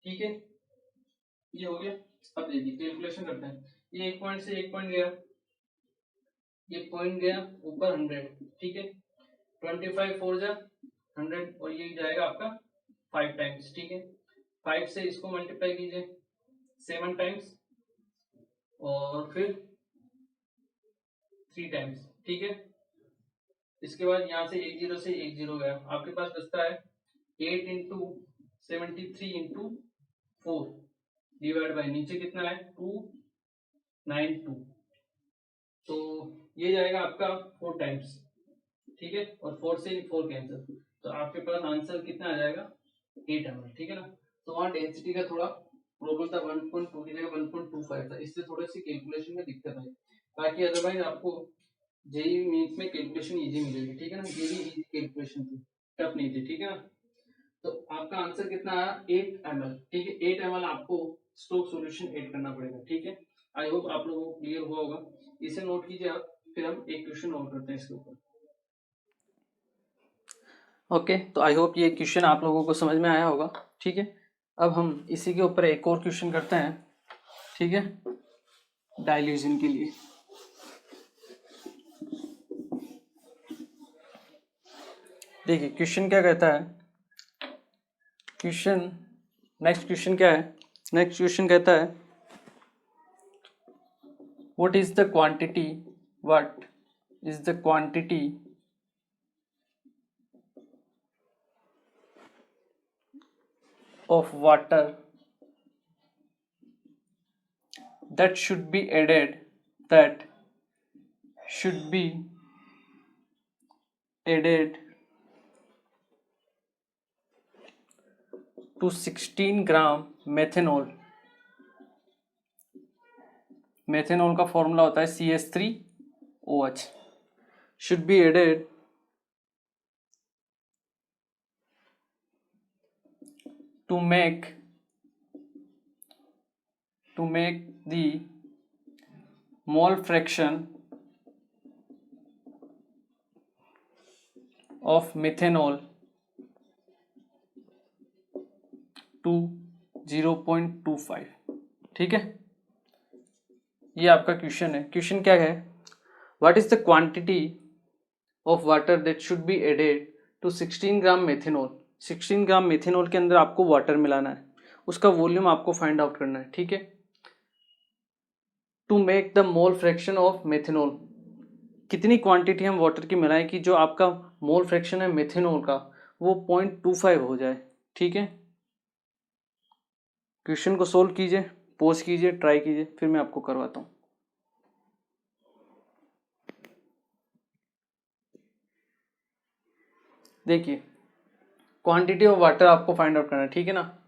ठीक है, ये हो गया। अब देखिए कैलकुलेशन करते हैं, ये एक पॉइंट से एक पॉइंट गया, ये पॉइंट गया ऊपर 100, ठीक है, 25 4 जा 100 और ये जाएगा आपका 5 टाइम्स, ठीक है। 5 से इसको मल्टीप्लाई कीजिए 7 टाइम्स और फिर 3 टाइम्स, ठीक है। इसके बाद यहाँ से एक जीरो से एक जीरो गया, आपके पास बचता है 8 इंटू 73 इंटू 4 डिवाइड बाई नीचे कितना है 292, तो ये जाएगा आपका 4 टाइम्स, ठीक है, और 4 से 4 कैंसिल, तो आपके पास आंसर कितना आ जाएगा 8 ml, ठीक है ना। तो वहाँ डेंसिटी का थोड़ा प्रॉब्लम था, 1.2 की जगह 1.25 था, इससे थोड़ी सी कैलकुलेशन में दिक्कत आई, बाकी अदरवाइज आपको जेई नीट में कैलकुलेशन इजी मिलेगी, ठीक है ना। ये भी इजी कैलकुलेशन थी, टफ नहीं थी, ठीक है ना। तो आपका आंसर कितना आया 8 ml, ठीक है, 8 ml आपको स्टोक सॉल्यूशन ऐड करना पड़ेगा, ठीक है। आई होप आप लोगों को क्लियर हुआ होगा, इसे नोट कीजिए आप, फिर हम एक क्वेश्चन और करते हैं इसके ऊपर। ओके, तो आई होप ये क्वेश्चन आप लोगों को समझ में आया होगा। ठीक है, अब हम इसी के ऊपर एक और क्वेश्चन करते हैं। ठीक है, डाइल्यूशन के लिए। देखिए क्वेश्चन क्या कहता है, नेक्स्ट क्वेश्चन क्या है, नेक्स्ट क्वेश्चन कहता है what is the quantity of water that should be added to 16 gram methanol। Methanol का फॉर्मूला होता है CH3OH। should be added to make the mole fraction of methanol to 0.25। ठीक है, ये आपका क्वेश्चन है। क्वेश्चन क्या है, what is the quantity of water that should be added to 16 gram methanol. 16 gram methanol के अंदर आपको वाटर मिलाना है, उसका वॉल्यूम आपको फाइंड आउट करना है। ठीक है, to make the mole fraction of methanol, कितनी क्वांटिटी हम वाटर की मिलाएं कि जो आपका मोल फ्रैक्शन है मेथेनॉल का वो 0.25 हो जाए। ठीक है, क्वेश्चन को सोल्व कीजिए, पोज कीजिए, ट्राई कीजिए, फिर मैं आपको करवाता हूँ। देखिए क्वांटिटी ऑफ वाटर आपको फाइंड आउट करना है। ठीक है ना,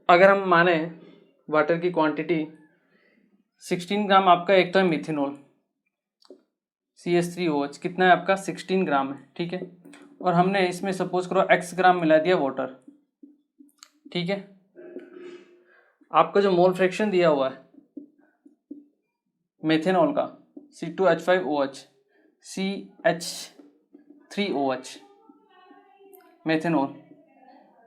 अगर हम माने वाटर की क्वांटिटी 16 ग्राम, आपका एक तो है मिथेनॉल CH3OH, कितना है आपका 16 ग्राम है। ठीक है, और हमने इसमें सपोज करो x ग्राम मिला दिया वाटर। ठीक है, आपका जो मोल फ्रैक्शन दिया हुआ है मेथेनॉल का C2H5OH CH3OH मेथेनॉल,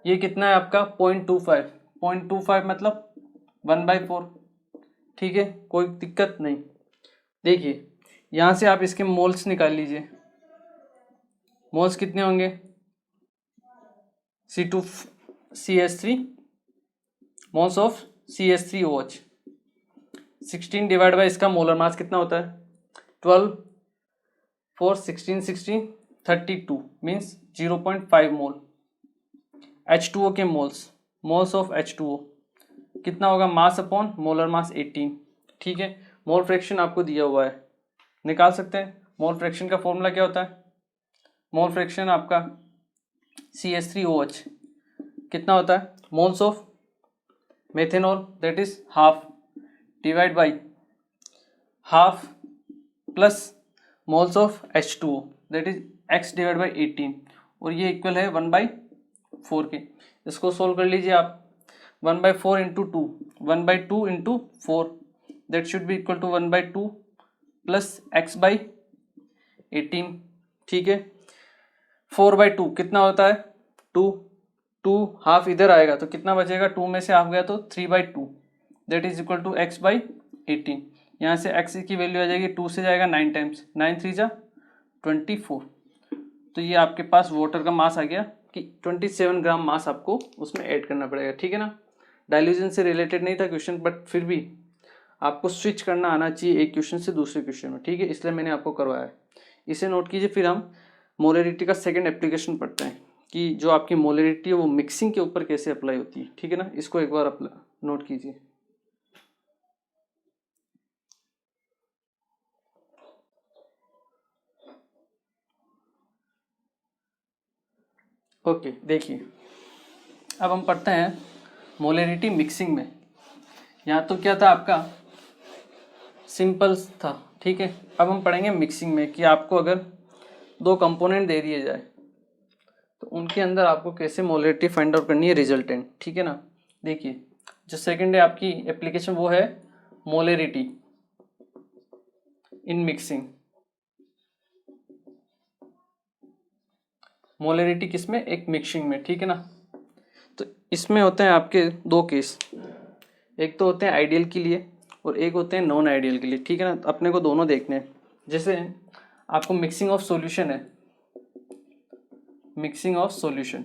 ये कितना है आपका 0.25। 0.25 मतलब 1/4। ठीक है, कोई दिक्कत नहीं। देखिए यहाँ से आप इसके मोल्स निकाल लीजिए, मोल्स कितने होंगे C2CH3 moles of CH3OH 16 divide by इसका मोलर मास कितना होता है 12 4 16 16 32 मीन्स 0.5 मोल। H2O के मोल्स ऑफ H2O कितना होगा मास अपॉन मोलर मास 18। ठीक है, मोल फ्रैक्शन आपको दिया हुआ है, निकाल सकते हैं। मोल फ्रैक्शन का फॉर्मूला क्या होता है, मोल फ्रैक्शन आपका CH3OH कितना होता है moles of methanol that is half divide by half plus moles of H2O that is x divide by 18, और ये इक्वल है 1/4 के। इसको सोल्व कर लीजिए आप, 1/4 into 2 1/2 into 4 that should be equal to 1/2 plus x/18। ठीक है, 4/2 कितना होता है 2 2 हाफ इधर आएगा तो कितना बचेगा, 2 में से हाफ गया तो 3/2 that is equal to x/18। यहाँ से x की वैल्यू आ जाएगी 2 से जाएगा 9 टाइम्स, 9 3 जा 24। तो ये आपके पास वाटर का मास आ गया कि 27 ग्राम मास आपको उसमें ऐड करना पड़ेगा। ठीक है ना, डाइल्यूजन से रिलेटेड नहीं था क्वेश्चन, बट फिर भी आपको स्विच करना आना चाहिए एक क्वेश्चन से दूसरे क्वेश्चन में। ठीक है, इसलिए मैंने आपको करवाया है, इसे नोट कीजिए। फिर हम मोलरिटी का सेकंड एप्लीकेशन पढ़ते हैं कि जो आपकी मोलरिटी है वो मिक्सिंग के ऊपर कैसे अप्लाई होती है। ठीक है ना, इसको एक बार नोट कीजिए। ओके, देखिए अब हम पढ़ते हैं मोलरिटी मिक्सिंग में। यहाँ तो क्या था आपका सिंपल था। ठीक है, अब हम पढ़ेंगे मिक्सिंग में कि आपको अगर दो कंपोनेंट दे दिए जाए तो उनके अंदर आपको कैसे मोलरिटी फाइंड आउट करनी है रिजल्टेंट। ठीक है ना, देखिए जो सेकंड है आपकी एप्लीकेशन वो है मोलरिटी इन मिक्सिंग। मोलरिटी किस में, एक मिक्सिंग में, ठीक है ना। तो इसमें होते हैं आपके दो केस, एक तो होते हैं आइडियल के लिए और एक होते हैं नॉन आइडियल के लिए, ठीक है ना। तो अपने को दोनों देखने हैं। जैसे आपको मिक्सिंग ऑफ सॉल्यूशन है, मिक्सिंग ऑफ सॉल्यूशन,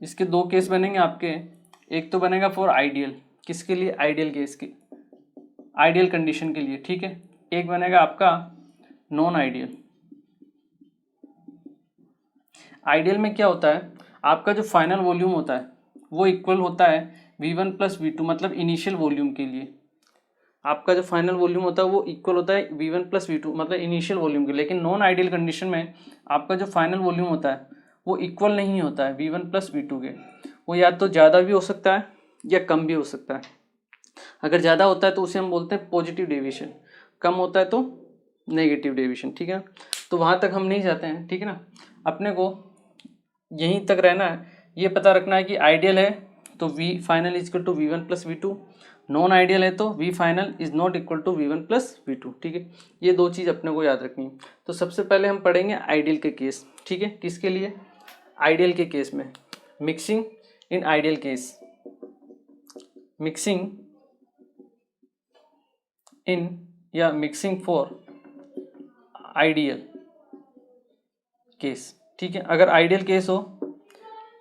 इसके दो केस बनेंगे आपके। एक तो बनेगा फॉर आइडियल, किसके लिए, आइडियल केस के, आइडियल कंडीशन के लिए, ठीक है। एक बनेगा आपका नॉन आइडियल। आइडियल में क्या होता है, आपका जो फाइनल वॉल्यूम होता है वो इक्वल होता है V1 प्लस V2, मतलब इनिशियल वॉल्यूम के लिए आपका जो फाइनल वॉल्यूम होता है वो इक्वल होता है V1 प्लस V2, मतलब इनिशियल वॉल्यूम के। लेकिन नॉन आइडियल कंडीशन में आपका जो फाइनल वॉल्यूम होता है वो इक्वल नहीं होता है V1 प्लस V2 के, वो या तो ज़्यादा भी हो सकता है या कम भी हो सकता है। अगर ज़्यादा होता है तो उसे हम बोलते हैं पॉजिटिव डेविएशन, कम होता है तो नेगेटिव डेविएशन, ठीक है। तो वहाँ तक हम नहीं जाते हैं, ठीक है ना। अपने को यहीं तक रहना है, ये पता रखना है कि आइडियल है तो V final is equal to V1 plus V2, non ideal है तो V final is not equal to V1 plus V2, ठीक है। ये दो चीज़ अपने को याद रखनी है। तो सबसे पहले हम पढ़ेंगे आइडियल के केस, ठीक है। किसके लिए, आइडियल के केस में, mixing in ideal case, mixing इन या मिक्सिंग फॉर आइडियल केस, ठीक है। अगर आइडियल केस हो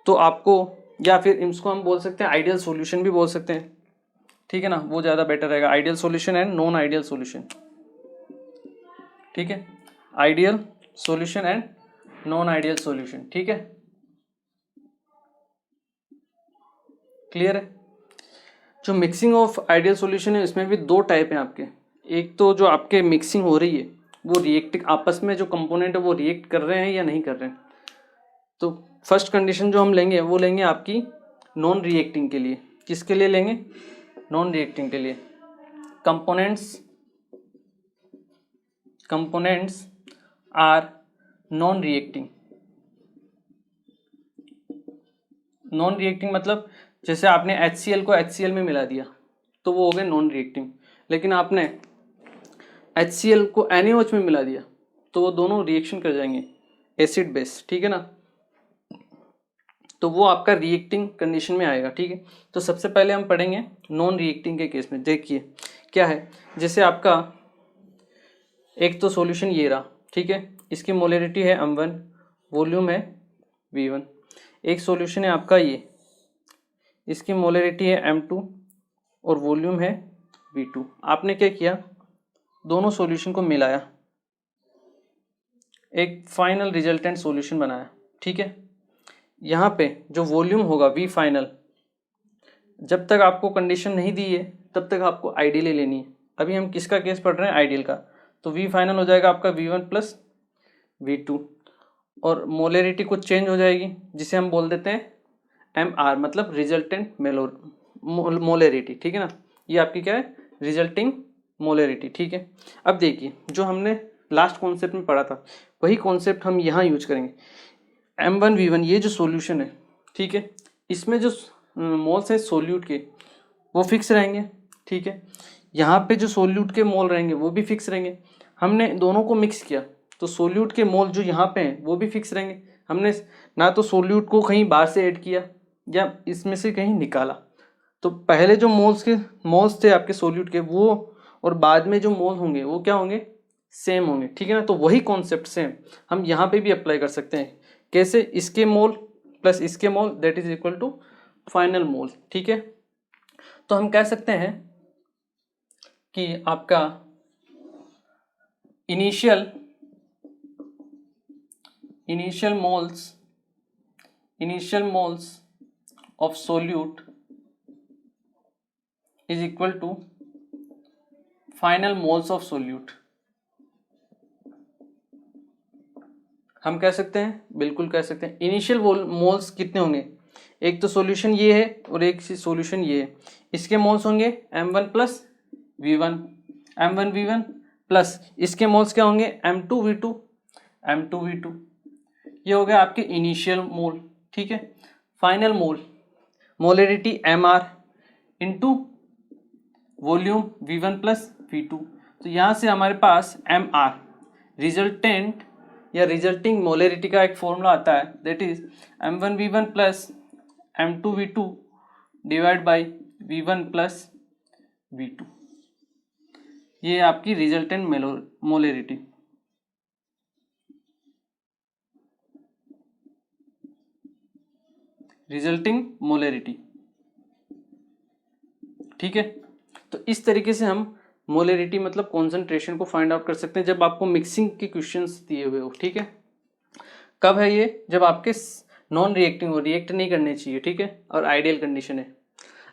तो आपको, या फिर इसको हम बोल सकते हैं आइडियल सॉल्यूशन भी बोल सकते हैं, ठीक है ना, वो ज़्यादा बेटर रहेगा। Ideal solution and non ideal solution, ठीक है। Ideal solution and non ideal solution, ठीक है, क्लियर है। जो मिक्सिंग ऑफ आइडियल सॉल्यूशन है इसमें भी दो टाइप हैं आपके। एक तो जो आपके मिक्सिंग हो रही है वो रिएक्ट, आपस में जो कंपोनेंट है वो रिएक्ट कर रहे हैं या नहीं कर रहे हैं। तो फर्स्ट कंडीशन जो हम लेंगे वो लेंगे आपकी नॉन रिएक्टिंग के लिए। किसके लिए लेंगे, नॉन रिएक्टिंग के लिए। Components are non reacting. Non reacting मतलब जैसे आपने HCl को HCl में मिला दिया तो वो हो गए नॉन रिएक्टिंग, लेकिन आपने HCl को NaOH में मिला दिया तो वो दोनों रिएक्शन कर जाएंगे, एसिड बेस, ठीक है ना। तो वो आपका रिएक्टिंग कंडीशन में आएगा, ठीक है। तो सबसे पहले हम पढ़ेंगे नॉन रिएक्टिंग के केस में। देखिए क्या है, जैसे आपका एक तो सॉल्यूशन ये रहा, ठीक है, इसकी मोलरिटी है M1, वॉल्यूम है V1। एक सॉल्यूशन है आपका ये, इसकी मोलरिटी है M2 और वॉल्यूम है V2। आपने क्या किया, दोनों सॉल्यूशन को मिलाया, एक फाइनल रिजल्टेंट सॉल्यूशन बनाया, ठीक है। यहाँ पे जो वॉल्यूम होगा V फाइनल, जब तक आपको कंडीशन नहीं दी है तब तक आपको आइडियल लेनी है। अभी हम किसका केस पढ़ रहे हैं, आइडियल का। तो V फाइनल हो जाएगा आपका V1 प्लस V2 और मोलरिटी कुछ चेंज हो जाएगी जिसे हम बोल देते हैं MR, मतलब रिजल्टेंट मोलरिटी, ठीक है ना। ये आपकी क्या है, रिजल्टिंग मोलरिटी, ठीक है। अब देखिए जो हमने लास्ट कॉन्सेप्ट में पढ़ा था वही कॉन्सेप्ट हम यहाँ यूज करेंगे। M1 V1 ये जो सॉल्यूशन है, ठीक है, इसमें जो मोल्स हैं सोल्यूट के वो फिक्स रहेंगे, ठीक है। यहाँ पे जो सोल्यूट के मोल रहेंगे वो भी फिक्स रहेंगे। हमने दोनों को मिक्स किया तो सोल्यूट के मोल जो यहाँ पे हैं वो भी फिक्स रहेंगे। हमने ना तो सोल्यूट को कहीं बाहर से ऐड किया या इसमें से कहीं निकाला। तो पहले जो मोल्स थे आपके सोल्यूट के वो, और बाद में जो मोल होंगे वो क्या होंगे, सेम होंगे, ठीक है ना। तो वही कॉन्सेप्ट सेम हम यहाँ पे भी अप्लाई कर सकते हैं। कैसे, इसके मोल प्लस इसके mole that is equal to final mole, ठीक है। तो हम कह सकते हैं कि आपका initial moles of solute is equal to final moles of solute. हम कह सकते हैं, बिल्कुल कह सकते हैं। इनिशियल मोल्स कितने होंगे, एक तो सॉल्यूशन ये है और एक सॉल्यूशन ये है, इसके मोल्स होंगे M1 plus V1, M1 V1 plus इसके मोल्स क्या होंगे M2 V2। ये हो गया आपके इनिशियल मोल, ठीक है। Final molarity MR into volume V1 plus V2। तो यहाँ से हमारे पास MR रिजल्टेंट या रिजल्टिंग मोलरिटी का एक फॉर्मूला आता है, that is m1v1 plus m2v2 divide by v1 plus v2। ये आपकी रिजल्टेंट मोलरिटी। रिजल्टिंग मोलरिटी, ठीक है। तो इस तरीके से हम मोलरिटी मतलब कॉन्सेंट्रेशन को फाइंड आउट कर सकते हैं जब आपको मिक्सिंग के क्वेश्चंस दिए हुए हो, ठीक है। कब है ये? जब आपके नॉन रिएक्टिंग हो, रिएक्ट नहीं करने चाहिए, ठीक है, और आइडियल कंडीशन है।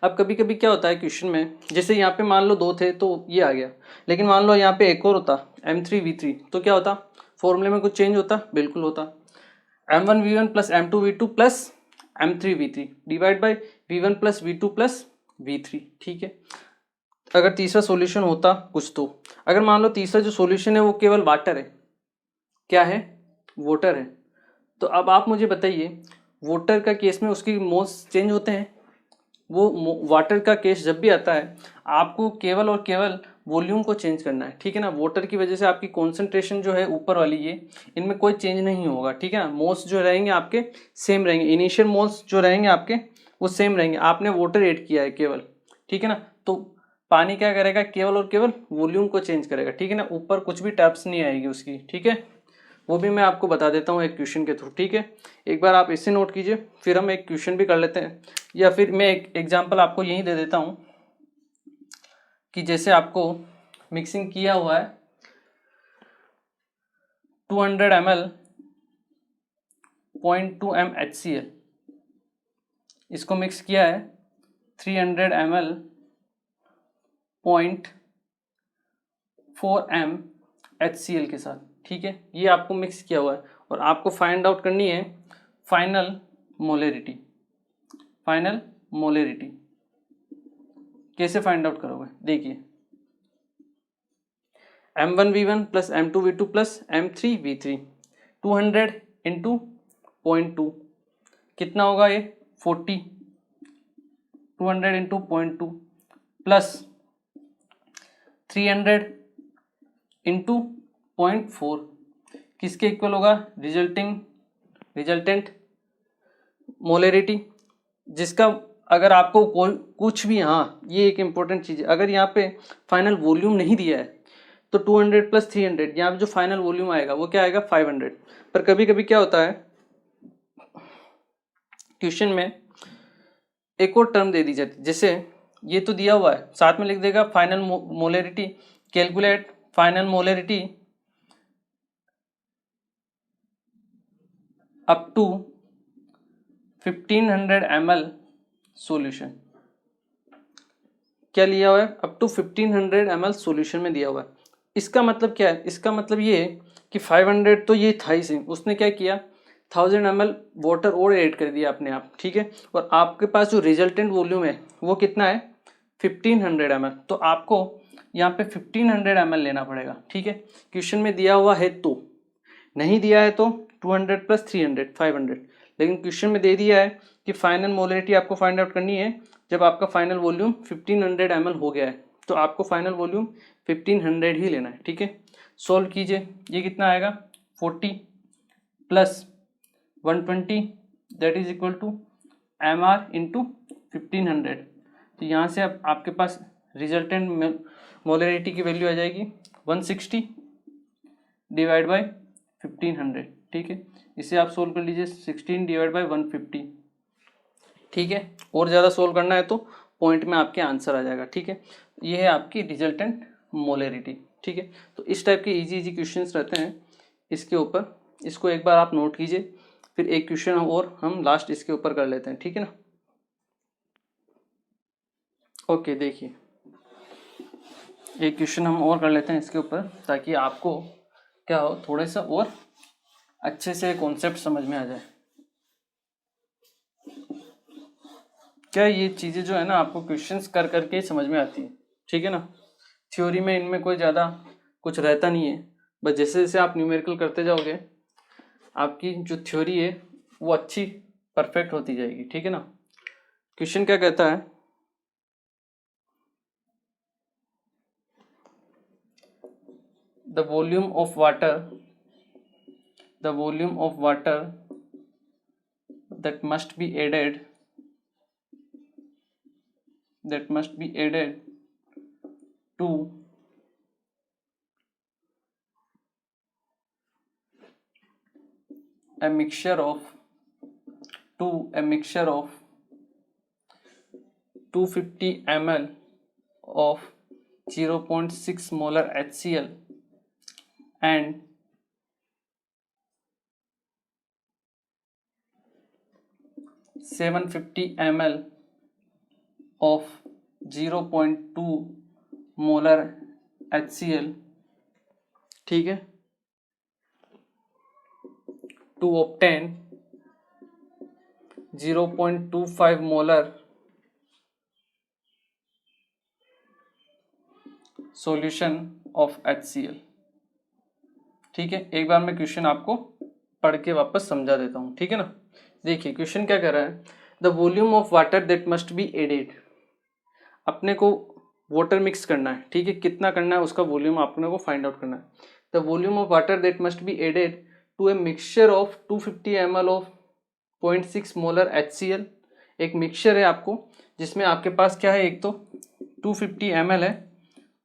अब कभी कभी क्या होता है क्वेश्चन में, जैसे यहाँ पे मान लो 2 थे तो ये आ गया, लेकिन मान लो यहाँ पे एक और होता m3v3 तो क्या होता? फॉर्मूले में कुछ चेंज होता? बिल्कुल होता। m1v1 plus m2v2 plus m3v3 divide by v1 plus v2 plus v3, ठीक है। अगर तीसरा सॉल्यूशन होता कुछ तो, अगर मान लो तीसरा जो सॉल्यूशन है वो केवल वाटर है, क्या है? वाटर है। तो अब आप मुझे बताइए, वाटर का केस में उसकी मोल्स चेंज होते हैं? वो वाटर का केस जब भी आता है आपको केवल और केवल वॉल्यूम को चेंज करना है, ठीक है ना। वाटर की वजह से आपकी कॉन्सेंट्रेशन जो है ऊपर वाली ये, इनमें कोई चेंज नहीं होगा, ठीक है ना। मोल्स जो रहेंगे आपके सेम रहेंगे, इनिशियल मोल्स जो रहेंगे आपके वो सेम रहेंगे। आपने वाटर ऐड किया है केवल, ठीक है ना। तो पानी क्या करेगा? केवल और केवल वॉल्यूम को चेंज करेगा, ठीक है ना। ऊपर कुछ भी टर्म्स नहीं आएगी उसकी, ठीक है। वो भी मैं आपको बता देता हूँ एक क्वेश्चन के थ्रू, ठीक है। एक बार आप इसे नोट कीजिए, फिर हम एक क्वेश्चन भी कर लेते हैं, या फिर मैं एक एग्जांपल आपको यही दे देता हूँ कि जैसे आपको मिक्सिंग किया हुआ है 200 ml 0.2 m HCl, इसको मिक्स किया है 300 ml 0.4 m HCl के साथ, ठीक है। ये आपको मिक्स किया हुआ है और आपको फाइंड आउट करनी है फाइनल मोलरिटी। फाइनल मोलरिटी कैसे फाइंड आउट करोगे? देखिए, m1v1 plus m2v2 plus m3v3 200 into 0.2 कितना होगा? ये 40, 200 इंटू 0.2 प्लस 300 इंटू 0.4 किसके इक्वल होगा? रिजल्टेंट मोलरिटी, जिसका अगर आपको कोई कुछ भी, हाँ ये एक इंपॉर्टेंट चीज़ है, अगर यहाँ पे फाइनल वॉल्यूम नहीं दिया है तो 200 प्लस 300 यहाँ पे जो फाइनल वॉल्यूम आएगा वो क्या आएगा? 500। पर कभी कभी क्या होता है क्वेश्चन में एक और टर्म दे दी जाती है, जैसे ये तो दिया हुआ है, साथ में लिख देगा final molarity, calculate final molarity up to 1500 ml solution. क्या लिया हुआ है? अप टू 1500 ml सॉल्यूशन में दिया हुआ है। इसका मतलब क्या है? इसका मतलब ये है कि 500 तो ये था ही सेम, उसने क्या किया 1000 ml वाटर और ऐड कर दिया अपने आप, ठीक है। और आपके पास जो रिजल्टेंट वॉल्यूम है वो कितना है? 1500 ml। तो आपको यहाँ पे 1500 ml लेना पड़ेगा, ठीक है। क्वेश्चन में दिया हुआ है तो, नहीं दिया है तो 200 प्लस 300 500, लेकिन क्वेश्चन में दे दिया है कि फाइनल मोलरिटी आपको फाइंड आउट करनी है जब आपका फाइनल वॉल्यूम 1500 ml हो गया है, तो आपको फाइनल वॉल्यूम 1500 ही लेना है, ठीक है। सॉल्व कीजिए, ये कितना आएगा? 40 plus 120 that is equal to mr into 1500। तो यहाँ से अब आपके पास रिजल्टेंट मोलरिटी की वैल्यू आ जाएगी 160 डिवाइड बाई 1500, ठीक है। इसे आप सोल्व कर लीजिए 16 डिवाइड बाई 150, ठीक है। और ज़्यादा सोल्व करना है तो पॉइंट में आपके आंसर आ जाएगा, ठीक है। ये है आपकी रिजल्टेंट मोलरिटी, ठीक है। तो इस टाइप के इजी क्वेश्चंस रहते हैं इसके ऊपर, इसको एक बार आप नोट कीजिए, फिर एक क्वेश्चन और हम लास्ट इसके ऊपर कर लेते हैं, ठीक है ना। ओके, देखिए एक क्वेश्चन हम और कर लेते हैं इसके ऊपर, ताकि आपको क्या हो, थोड़ा सा और अच्छे से कॉन्सेप्ट समझ में आ जाए। क्या ये चीज़ें जो है ना आपको क्वेश्चंस कर करके समझ में आती है, ठीक है ना। थ्योरी में इनमें कोई ज़्यादा कुछ रहता नहीं है, बस जैसे जैसे आप न्यूमेरिकल करते जाओगे आपकी जो थ्योरी है वो अच्छी परफेक्ट होती जाएगी, ठीक है ना। क्वेश्चन क्या कहता है? The volume of water the volume of water that must be added to a mixture of 250 ml of 0.6 molar HCl and 750 ml of 0.2 molar HCl, ठीक है, to obtain 0.25 molar solution of HCl। ठीक है, एक बार मैं question आपको पढ़ के वापस समझा देता हूँ, ठीक है ना। देखिए क्वेश्चन क्या कह रहा है, the volume of water that must be added, अपने को वाटर मिक्स करना है, ठीक है, कितना करना है उसका वॉल्यूम अपने को फाइंड आउट करना है। The volume of water that must be added to a mixture of 250 ml of 0.6 molar HCl। एक मिक्सचर है आपको जिसमें आपके पास क्या है, एक तो 250 ml है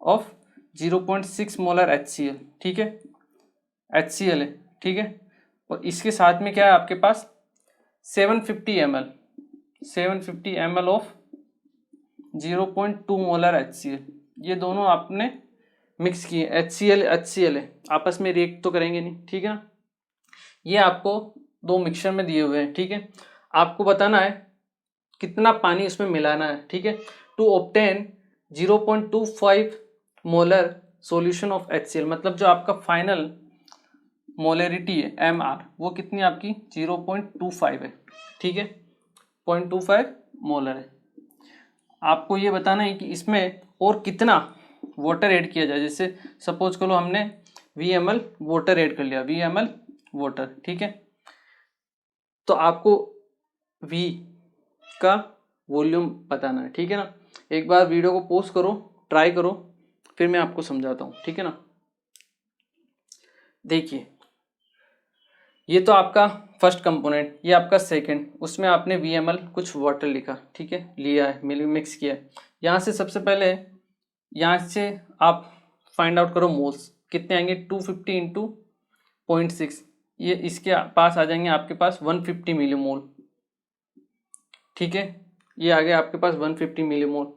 ऑफ 0.6 मोलर HCl, ठीक है, HCl है, ठीक है, और इसके साथ में क्या है आपके पास 750 ml ऑफ 0.2 मोलर HCl। ये दोनों आपने मिक्स किए, HCl है, आपस में रिएक्ट तो करेंगे नहीं, ठीक है ना। ये आपको दो मिक्सचर में दिए हुए हैं, ठीक है, आपको बताना है कितना पानी इसमें मिलाना है, ठीक है, to obtain 0.25 molar solution of HCl, मतलब जो आपका फाइनल मोलरिटी है MR वो कितनी आपकी 0.25 है, ठीक है, 0.25 मोलर है। आपको ये बताना है कि इसमें और कितना वाटर ऐड किया जाए, जैसे सपोज करो हमने VML वाटर ऐड कर लिया, VML वाटर, ठीक है, तो आपको V का वॉल्यूम बताना है, ठीक है ना। एक बार वीडियो को पॉज करो, ट्राई करो, फिर मैं आपको समझाता हूँ, ठीक है ना। देखिए ये तो आपका फर्स्ट कंपोनेंट, ये आपका सेकंड, उसमें आपने VML कुछ वाटर लिखा, ठीक है, लिया है, मिक्स किया है। यहाँ से सबसे पहले यहाँ से आप फाइंड आउट करो मोल्स कितने आएंगे, 250 इंटू 0.6, ये इसके पास आ जाएंगे आपके पास 150 मिलीमोल, ठीक है, ये आ गया आपके पास 150 मिलीमोल।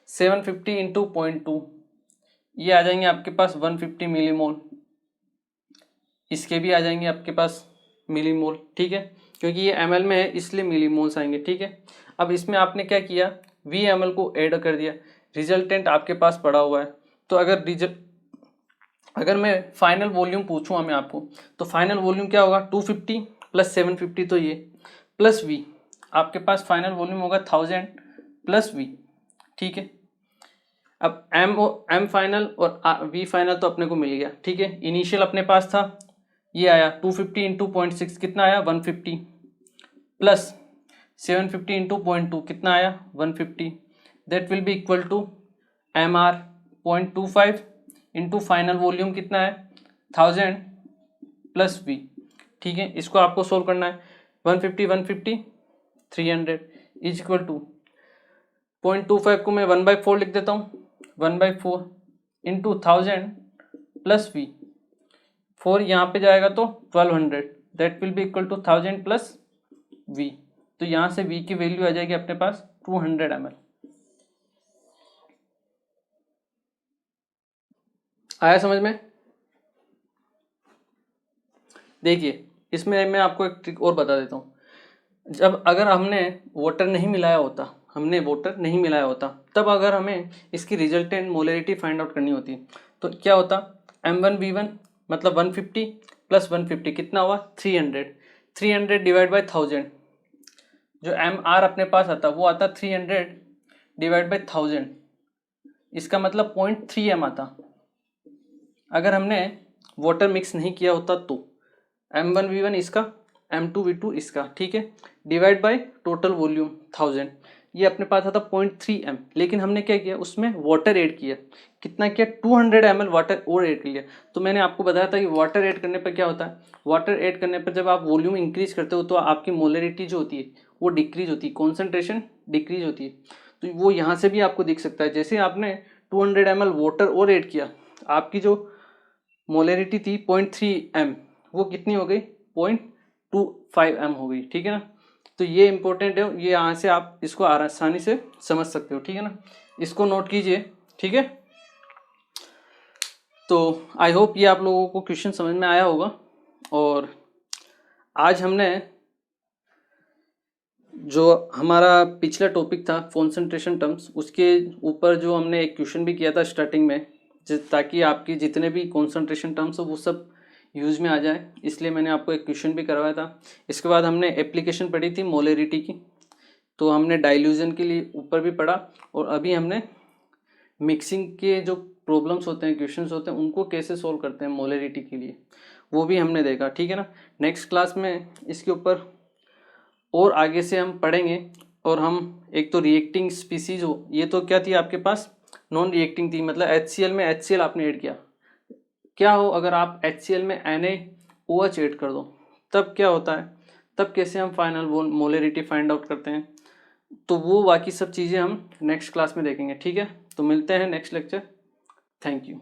750 इंटू 0.2 ये आ जाएंगे आपके पास 150 मिलीमोल, इसके भी आ जाएंगे आपके पास मिलीमोल, ठीक है, क्योंकि ये ml में है इसलिए मिलीमोल्स आएंगे, ठीक है। अब इसमें आपने क्या किया, VML को ऐड कर दिया, रिजल्टेंट आपके पास पड़ा हुआ है। तो अगर मैं फाइनल वॉल्यूम पूछूँ मैं आपको, तो फाइनल वॉल्यूम क्या होगा, 250 प्लस 750, तो ये प्लस V, आपके पास फाइनल वॉल्यूम होगा 1000 प्लस V, ठीक है। अब M फाइनल और V फाइनल तो अपने को मिल गया, ठीक है, इनिशियल अपने पास था, ये आया 250 इंटू 0.6 कितना आया 150, प्लस 750 इंटू 0.2 कितना आया 150, that will be equal to MR 0.25 into final volume कितना है 1000 प्लस V, ठीक है। इसको आपको सोल्व करना है, 150 300 इज इक्वल टू 0.25 को मैं 1/4 लिख देता हूँ, 1/4 इंटू 1000 प्लस V, 4 यहाँ पे जाएगा तो 1200, that will be equal to 1000 plus V, तो यहाँ से V की वैल्यू आ जाएगी अपने पास 200 ml। आया समझ में। देखिए इसमें मैं आपको एक ट्रिक और बता देता हूँ, जब अगर हमने वाटर नहीं मिलाया होता तब अगर हमें इसकी रिजल्टेंट मोलरिटी फाइंड आउट करनी होती तो क्या होता, M1V1 मतलब 150 प्लस 150 कितना हुआ 300 डिवाइड बाई 1000, जो MR अपने पास आता वो आता 300 डिवाइड बाई 1000, इसका मतलब 0.3 M आता। अगर हमने वाटर मिक्स नहीं किया होता तो M1V1 इसका, M2V2 इसका, ठीक है, डिवाइड बाय टोटल वॉल्यूम 1000, ये अपने पास आता 0.3 m, लेकिन हमने क्या किया उसमें वाटर ऐड किया। कितना किया 200 ml वाटर और ऐड कर लिया। तो मैंने आपको बताया था कि वाटर ऐड करने पर क्या होता है, वाटर ऐड करने पर जब आप वॉल्यूम इंक्रीज करते हो तो आपकी मोलरिटी जो होती है वो डिक्रीज होती है, कॉन्सेंट्रेशन डिक्रीज होती है। तो वो यहाँ से भी आपको दिख सकता है, जैसे आपने 200 ml वाटर और ऐड किया, आपकी जो मोलरिटी थी 0.3 m वो कितनी हो गई 0.25 m हो गई, ठीक है ना। तो ये इंपॉर्टेंट है, ये यहाँ से आप इसको आसानी से समझ सकते हो, ठीक है ना, इसको नोट कीजिए, ठीक है। तो आई होप ये आप लोगों को क्वेश्चन समझ में आया होगा। और आज हमने जो हमारा पिछला टॉपिक था कॉन्सेंट्रेशन टर्म्स, उसके ऊपर जो हमने एक क्वेश्चन भी किया था स्टार्टिंग में, ताकि आपकी जितने भी कॉन्सेंट्रेशन टर्म्स हो वो सब यूज में आ जाए, इसलिए मैंने आपको एक क्वेश्चन भी करवाया था। इसके बाद हमने एप्लीकेशन पढ़ी थी मोलरिटी की, तो हमने डाइल्यूजन के लिए ऊपर भी पढ़ा, और अभी हमने मिक्सिंग के जो प्रॉब्लम्स होते हैं, क्वेश्चंस होते हैं, उनको कैसे सोल्व करते हैं मोलरिटी के लिए, वो भी हमने देखा, ठीक है ना। नेक्स्ट क्लास में इसके ऊपर और आगे से हम पढ़ेंगे। और हम एक तो रिएक्टिंग स्पीसीज हो, ये तो क्या थी आपके पास नॉन रिएक्टिंग थी, मतलब HCl में HCl आपने ऐड किया, क्या हो अगर आप HCl में NaOH ऐड कर दो, तब क्या होता है, तब कैसे हम फाइनल मोलरिटी फाइंड आउट करते हैं, तो वो बाकी सब चीज़ें हम नेक्स्ट क्लास में देखेंगे, ठीक है। तो मिलते हैं नेक्स्ट लेक्चर, थैंक यू।